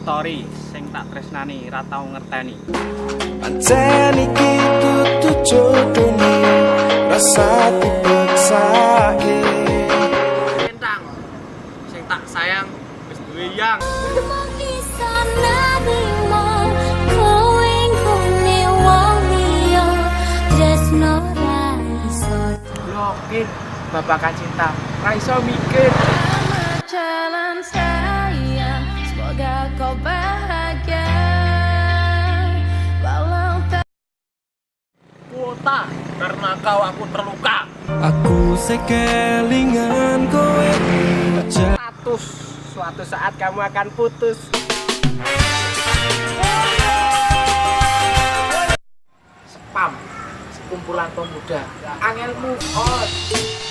story sing tak tresnani ra tau ngerteni. Pancen iki dudu jodone rasa dipaksake. Entang sing tak sayang wis duwe yang. Yakin babakan cinta ra iso mikir. Jalan sayang, semoga kau bahagia. Walau tak Kuota karena kau aku terluka. Aku sekelingan kowe Status suatu saat kamu akan putus. Spam sekumpulan pemuda angel move on.